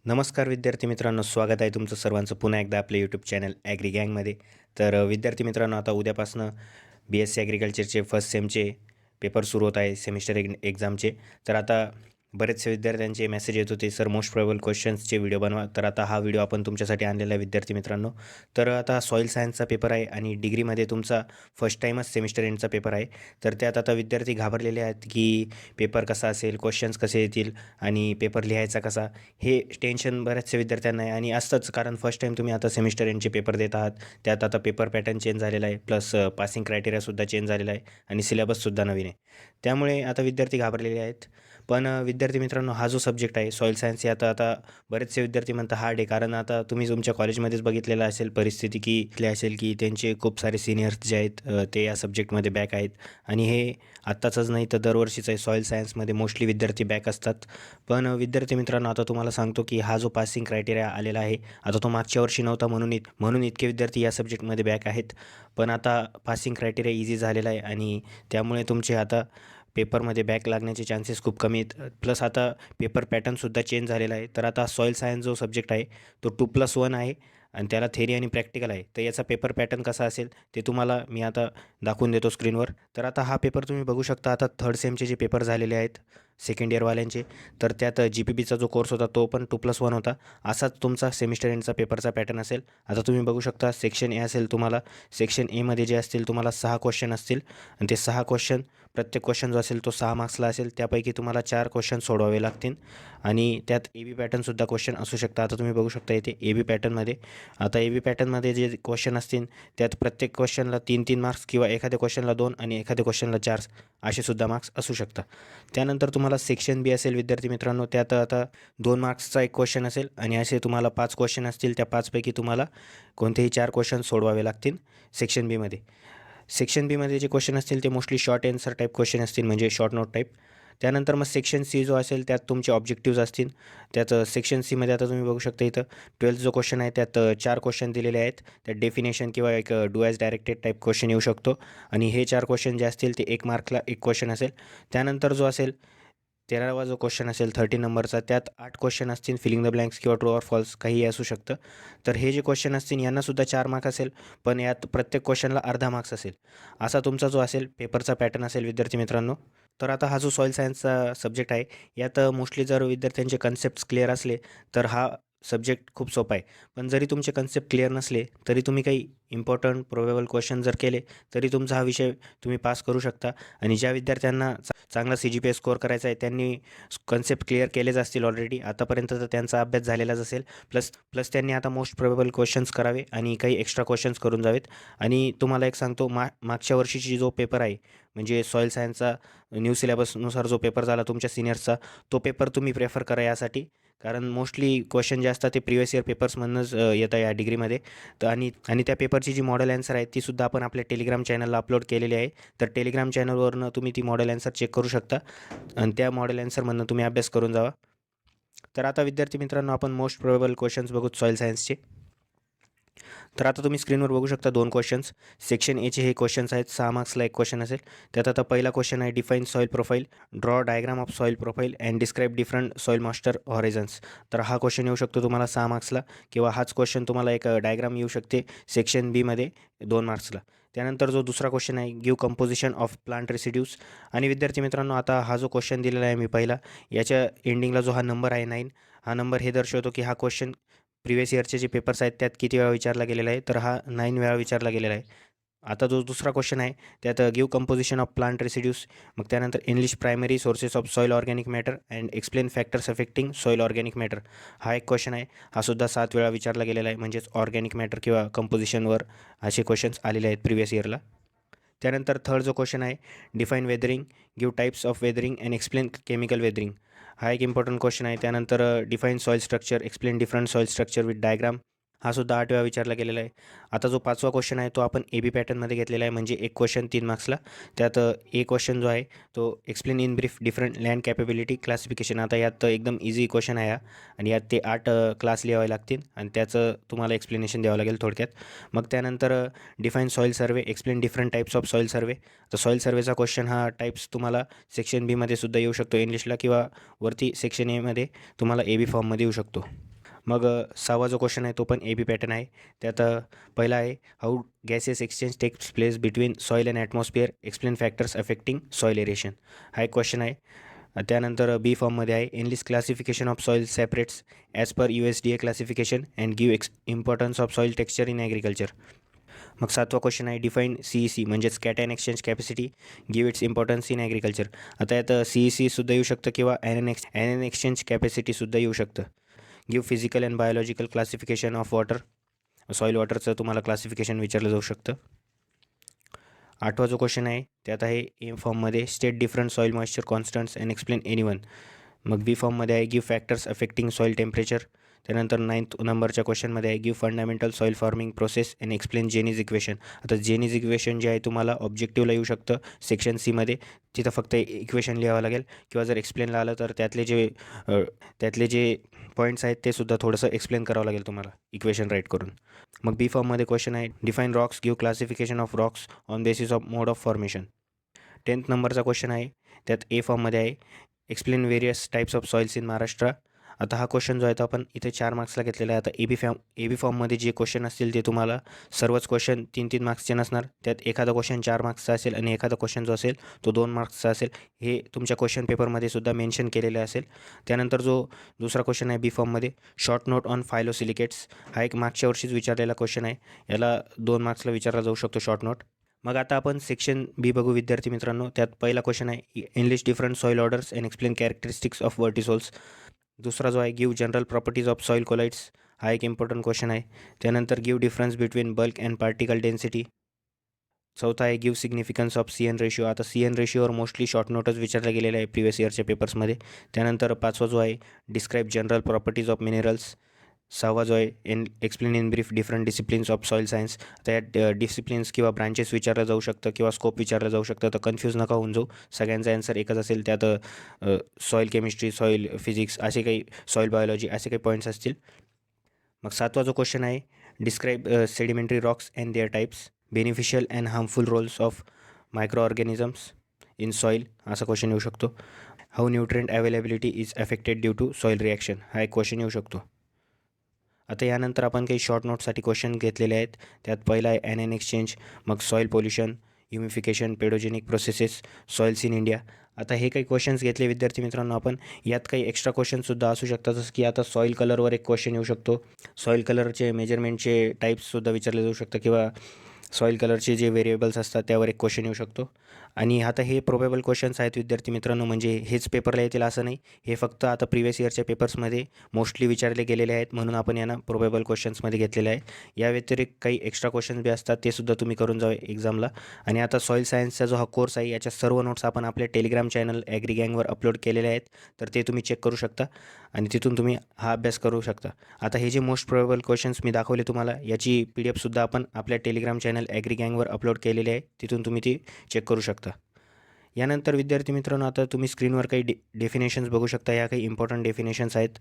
नमस्कार विद्यार्थी मित्रांनो, स्वागत आहे तुमचं सर्वांचं पुन्हा एकदा आपल्या यूट्यूब चॅनल ॲग्री गँगमध्ये. तर विद्यार्थी मित्रांनो, आता उद्यापासून BSc ॲग्रिकल्चरचे फर्स्ट सेमचे पेपर सुरू होत आहे, सेमिस्टर एक्झामचे. तर आता बरेचसे विद्यार्थ्यांचे मेसेज येत होते, सर मोस्ट प्रोबेबल क्वेश्चन्सचे व्हिडिओ बनवा. तर आता हा व्हिडिओ आपण तुमच्यासाठी आणलेला आहे विद्यार्थी मित्रांनो. तर आता सॉईल सायन्सचा पेपर आहे आणि डिग्रीमध्ये तुमचा फर्स्ट टाईमच सेमिस्टर एंडचा पेपर आहे. तर त्यात आता विद्यार्थी घाबरलेले आहेत की पेपर कसा असेल, क्वेश्चन्स कसे येतील आणि पेपर लिहायचा कसा, हे टेन्शन बऱ्याचशा विद्यार्थ्यांना आहे. आणि असतंच, कारण फर्स्ट टाईम तुम्ही आता सेमिस्टर एंडचे पेपर देत आहात. त्यात आता पेपर पॅटर्न चेंज झालेला आहे, प्लस पासिंग क्रायटेरियासुद्धा चेंज झालेला आहे आणि सिलेबससुद्धा नवीन आहे. त्यामुळे आता विद्यार्थी घाबरलेले आहेत. पण विद्यार्थी मित्रांनो, हा जो सब्जेक्ट आहे सॉईल सायन्स, हे आता आता बरेचसे विद्यार्थी म्हणतात हार्ड आहे. कारण आता तुम्ही तुमच्या कॉलेजमध्येच बघितलेलं असेल परिस्थिती, की असेल की त्यांचे खूप सारे सिनियर्स जे आहेत ते या सब्जेक्टमध्ये बॅक आहेत. आणि हे आत्ताचंच नाही तर दरवर्षीच आहे, सॉईल सायन्समध्ये मोस्टली विद्यार्थी बॅक असतात. पण विद्यार्थी मित्रांनो, आता तुम्हाला सांगतो की हा जो पासिंग क्रायटेरिया आलेला आहे, आता तो मागच्या वर्षी नव्हता म्हणून इतके विद्यार्थी या सब्जेक्टमध्ये बॅक आहेत. पण आता पासिंग क्रायटेरिया इझी झालेला आहे आणि त्यामुळे तुमचे आता पेपरमध्ये बॅक लागण्याचे चान्सेस खूप कमी आहेत. प्लस आता पेपर पॅटर्नसुद्धा चेंज झालेला आहे. तर आता सॉईल सायन्स जो सब्जेक्ट आहे तो 2+1 आहे आणि त्याला थेरी आणि प्रॅक्टिकल आहे. तर याचा पेपर पॅटर्न कसा असेल ते तुम्हाला मी आता दाखवून देतो स्क्रीनवर. तर आता हा पेपर तुम्ही बघू शकता. आता थर्ड सेमचे जे पेपर झालेले आहेत सेकंड इयरवाल्यांचे, तर त्यात GPBचा जो कोर्स होता तो पण 2+1 होता. असाच तुमचा सेमिस्टर एंडचा पेपरचा पॅटर्न असेल. आता तुम्ही बघू शकता, सेक्शन ए असेल तुम्हाला. सेक्शन एमध्ये जे असतील तुम्हाला 6 क्वेश्चन असतील आणि ते 6 क्वेश्चन, प्रत्येक क्वेश्चन जो असेल तो 6 मार्क्सला असेल. त्यापैकी तुम्हाला 4 क्वेश्चन सोडवावे लागतील आणि त्यात AB पॅटर्नसुद्धा क्वेश्चन असू शकता. आता तुम्ही बघू शकता इथे AB पॅटर्नमध्ये. आता AB पॅटर्नमध्ये जे क्वेश्चन असतील त्यात प्रत्येक क्वेश्चनला 3-3 मार्क्स किंवा एखाद्या क्वेश्चनला 2 आणि एखाद्या क्वेश्चनला 4 असे सुद्धा मार्क्स असू शकतात. त्यानंतर तुम्हाला सेक्शन B असेल विद्यार्थी मित्रांनो. त्यात आता 2 मार्क्सचा एक क्वेश्चन असेल आणि असे तुम्हाला 5 क्वेश्चन असतील. त्या 5पैकी तुम्हाला कोणतेही 4 क्वेश्चन सोडवावे लागतील सेक्शन Bमध्ये. सेक्शन बीमध्ये जे क्वेश्चन असतील ते mostly short answer type question असतील, म्हणजे शॉर्ट नोट टाईप. त्यानंतर मग सेक्शन सी जो असेल त्यात तुमचे ऑब्जेक्टिव्ज असतील. त्यात सेक्शन सीमध्ये आता तुम्ही बघू शकता इथं 12th जो क्वेश्चन आहे त्यात 4 क्वेश्चन दिलेले आहेत. त्यात डेफिनेशन किंवा एक do as directed type question येऊ शकतो आणि हे 4 क्वेश्चन जे असतील ते 1 मार्कला 1 क्वेश्चन असेल. त्यानंतर जो असेल 13वा जो क्वेश्चन असेल 13 नंबरचा, त्यात 8 क्वेश्चन असतील, फिलिंग द ब्लँक्स किंवा ट्रू ऑर फॉल्स काहीही असू शकतं. तर हे जे क्वेश्चन असतील यांनासुद्धा 4 मार्क असेल, पण यात प्रत्येक क्वेश्चनला अर्धा मार्क्स असेल. असा तुमचा जो असेल पेपरचा पॅटर्न असेल विद्यार्थी मित्रांनो. तर आता हा जो सॉईल सायन्सचा सब्जेक्ट आहे यात मोस्टली जर विद्यार्थ्यांचे कन्सेप्ट्स क्लिअर असले तर हा सब्जेक्ट खूप सोपा आहे. पण जरी तुमचे कन्सेप्ट क्लिअर नसले तरी तुम्ही काही इम्पॉर्टंट प्रोबेबल क्वेश्चन जर केले तरी तुमचा हा विषय तुम्ही पास करू शकता. आणि ज्या विद्यार्थ्यांना चांगला CGPA स्कोअर करायचा आहे त्यांनी कन्सेप्ट क्लिअर केलेच असतील ऑलरेडी आतापर्यंत, तर त्यांचा अभ्यास झालेलाच असेल. प्लस प्लस त्यांनी आता मोस्ट प्रोबेबल क्वेश्चन्स करावे आणि काही एक्स्ट्रा क्वेश्चन्स करून जावेत. आणि तुम्हाला एक सांगतो, मागच्या वर्षीची जो पेपर आहे म्हणजे सॉईल सायन्सचा न्यू सिलेबसनुसार जो पेपर झाला तुमच्या सिनियर्सचा, तो पेपर तुम्ही प्रेफर करा यासाठी. कारण मोस्टली क्वेश्चन जे असतात ते प्रिवियस इयर पेपर्समधूनच येतं या डिग्रीमध्ये. तर आणि त्या पेपरची जी मॉडेल ॲन्सर आहे तीसुद्धा आपण आपल्या टेलिग्राम चॅनलला अपलोड केलेली आहे. तर टेलिग्राम चॅनलवरनं तुम्ही ती मॉडेल ॲन्सर चेक करू शकता आणि त्या मॉडेल ॲन्सरमधनं तुम्ही अभ्यास करून जावा. तर आता विद्यार्थी मित्रांनो, आपण मोस्ट प्रोबेबल क्वेश्चन्स बघू सॉईल सायन्सचे. तर आता तुम्ही स्क्रीनवर बघू शकता 2 क्वेश्चन्स. सेक्शन एचे हे क्वेश्चन्स आहेत, 6 मार्क्सला एक क्वेश्चन असेल. त्यात आता पहिला क्वेश्चन आहे, define soil profile, draw diagram of soil profile and describe different soil moisture horizons. तर हा क्वेश्चन येऊ शकतो तुम्हाला 6 मार्क्सला, किंवा हाच क्वेश्चन तुम्हाला एक डायग्राम येऊ शकते सेक्शन बीमध्ये 2 मार्क्सला. त्यानंतर जो दुसरा क्वेश्चन आहे, give composition of plant residues. आणि विद्यार्थी मित्रांनो, आता हा जो क्वेश्चन दिलेला आहे मी पहिला, याच्या एंडिंगला जो हा नंबर आहे 9, हा नंबर हे दर्शवतो की हा क्वेश्चन प्रिवियस इयरचे जे पेपर्स आहेत त्यात किती वेळा विचारला गेलेला आहे. तर हा 9 वेळा विचारला गेलेला आहे. आता जो दुसरा क्वेश्चन आहे त्यात give composition of plant residues. मग त्यानंतर English primary sources of soil organic matter and explain factors affecting soil organic matter. हा एक क्वेश्चन आहे. हा सुद्धा 7 वेळा विचारला गेलेला आहे. म्हणजेच ऑर्गॅनिक मॅटर किंवा कंपोजिशनवर असे क्वेश्चन्स आलेले आहेत प्रिवियस इयरला. त्यानंतर थर्ड जो क्वेश्चन आहे, define weathering, give types of weathering and explain chemical weathering. हा एक इम्पॉर्टंट क्वेश्चन आहे. त्यानंतर define soil structure, explain different soil structure with diagram. हा सुद्धा 8 वेळा विचारला गेलेला आहे. आता जो 5वा क्वेश्चन आहे तो आपण AB पॅटर्नमध्ये घेतलेला आहे, म्हणजे एक क्वेश्चन 3 मार्क्सला. त्यात ए क्वेश्चन जो आहे तो explain in brief different land capability classification. आता यात एकदम इझी क्वेश्चन आहे हा आणि यात ते 8 क्लास लिहावे लागतील आणि त्याचं तुम्हाला एक्सप्लेनेशन द्यावं लागेल थोडक्यात. मग त्यानंतर define soil survey, explain different types of soil survey. तर सॉईल सर्वेचा क्वेश्चन हा टाईप्स तुम्हाला सेक्शन बीमध्ये सुद्धा येऊ शकतो इंग्लिशला, किंवा वरती सेक्शन एमध्ये तुम्हाला AB फॉर्ममध्ये येऊ शकतो. मग 6वा जो क्वेश्चन आहे तो पण ए बी पॅटर्न आहे. त्यात पहिला आहे how gases exchange takes place between soil and atmosphere explain factors affecting soil aeration. हा एक क्वेश्चन आहे. त्यानंतर बी फॉर्ममध्ये आहे enlist classification of soil separates as per USDA classification and give importance of soil texture in agriculture. मग 7वा question आहे define CEC म्हणजेच cation exchange capacity give its importance in agriculture. आता यात CEC सुद्धा येऊ शकतं किंवा ॲनएन एक्सचेंज कॅपॅसिटीसुद्धा येऊ शकतं. Give physical and biological classification of water, soil वॉटरचं तुम्हाला क्लासिफिकेशन विचारलं जाऊ शकतं. 8वा जो क्वेश्चन आहे त्यात आहे ए फॉर्ममध्ये state different soil moisture constants and explain any one. मग बी फॉर्ममध्ये आहे give factors affecting soil temperature. त्यानंतर 9th नंबरच्या क्वेश्चनमध्ये आहे give fundamental soil forming process and explain Jenny's equation. आता जेनीज इक्वेशन जे आहे तुम्हाला ऑब्जेक्टिव्हला येऊ शकतं सेक्शन सीमध्ये. तिथं फक्त इक्वेशन लिहावं लागेल किंवा जर एक्सप्लेनला आलं तर त्यातले जे पॉईंट्स आहेत ते सुद्धा थोडंसं एक्सप्लेन करावं लागेल तुम्हाला इक्वेशन राईट करून. मग बी फॉर्ममध्ये क्वेश्चन आहे define rocks give classification of rocks on basis of mode of formation. 10th नंबरचा क्वेश्चन आहे त्यात ए फॉर्ममध्ये आहे explain various types of soils in Maharashtra. आता हा क्वेश्चन जो आहे तो आपण इथे 4 मार्क्सला घेतलेला आहे. आता ए बी फॉर्ममध्ये जे क्वेश्चन असतील ते तुम्हाला सर्वच क्वेश्चन 3-3 मार्क्सचे नसणार. त्यात एखादा क्वेश्चन 4 मार्क्सचा असेल आणि एखादा क्वेश्चन जो असेल तो 2 मार्क्सचा असेल. हे तुमच्या क्वेश्चन पेपरमध्ये सुद्धा मेन्शन केलेलं असेल. त्यानंतर जो दुसरा क्वेश्चन आहे बी फॉर्ममध्ये शॉर्ट नोट ऑन फायलोसिलिकेट्स. हा एक मागच्या वर्षीच विचारलेला क्वेश्चन आहे. याला 2 मार्क्सला विचारला जाऊ शकतो शॉर्ट नोट. मग आता आपण सेक्शन बी बघू विद्यार्थी मित्रांनो. त्यात पहिला क्वेश्चन आहे enlist different soil orders and explain characteristics of vertisols. दुसरा जो आहे give general properties of soil colloids. हा एक इम्पॉर्टंट क्वेश्चन आहे. त्यानंतर give difference between bulk and particle density. चौथा आहे give significance of CN ratio. आता CN रेशिओवर मोस्टली शॉर्ट नोटच विचारलं गेलेलं आहे प्रिवियस इयरच्या पेपर्समध्ये. त्यानंतर 5वा जो आहे describe general properties of minerals. 6वा जो आहे explain in brief different disciplines of soil science. आता या डिसिप्लिन्स किंवा ब्रांचेस विचारलं जाऊ शकतं किंवा स्कोप विचारलं जाऊ शकतं. तर कन्फ्यूज नका होऊन जाऊ. सगळ्यांचा आन्सर एकच असेल. त्यात सॉईल केमिस्ट्री, सॉईल फिजिक्स असे काही, सॉईल बायोलॉजी असे काही पॉईंट्स असतील. मग 7वा जो क्वेश्चन आहे describe sedimentary rocks and their types, beneficial and harmful roles of microorganisms in soil असा क्वेश्चन येऊ शकतो. How nutrient availability is affected due to soil reaction हा एक क्वेश्चन येऊ शकतो. आता यानंतर आपण काही शॉर्ट नोटसाठी क्वेश्चन घेतलेले आहेत. त्यात पहिला आहे ॲनएन एक्सचेंज, मग soil pollution, humification, pedogenic processes, soils in India. आता हे काही क्वेश्चन्स घेतले विद्यार्थी मित्रांनो आपण. यात काही एक्स्ट्रा क्वेश्चनसुद्धा असू शकतात. जसं की आता सॉईल कलरवर एक क्वेश्चन येऊ शकतो. सॉईल कलरचे मेजरमेंटचे टाईप्ससुद्धा विचारले जाऊ शकतं किंवा सॉईल कलरचे जे व्हेरिएबल्स असतात त्यावर एक क्वेश्चन येऊ शकतो. आणि आता हे प्रोबेबल क्वेश्चन्स आहेत विद्यार्थी मित्रांनो. म्हणजे हेच पेपरला येतील असं नाही. हे फक्त आता प्रिवियस इयरच्या पेपर्समध्ये मोस्टली विचारले गेलेले आहेत म्हणून आपण यांना प्रोबेबल क्वेश्चन्समध्ये घेतलेले आहे. या व्यतिरिक्त काही एक्स्ट्रा क्वेश्चन्स बी असतात ते सुद्धा तुम्ही करून जावे एक्झामला. आणि आता सॉईल सायन्सचा जो हा कोर्स आहे याच्या सर्व नोट्स आपण आपल्या Telegram channel agree gang war upload केलेले आहेत. तर ते तुम्ही चेक करू शकता आणि तिथून तुम्ही हा अभ्यास करू शकता. आता हे जे मोस्ट प्रोबेबल क्वेश्चन्स मी दाखवले तुम्हाला याची PDF सुद्धा आपण आपल्या Telegram channel agree gang war upload केलेले आहे. तिथून तुम्ही ती चेक करू शकता. यानंतर विद्यार्थी मित्रांनो आता तुम्ही स्क्रीनवर काही डेफिनेशन्स बघू शकता. या काही इम्पॉर्टंट डेफिनेशन्स आहेत.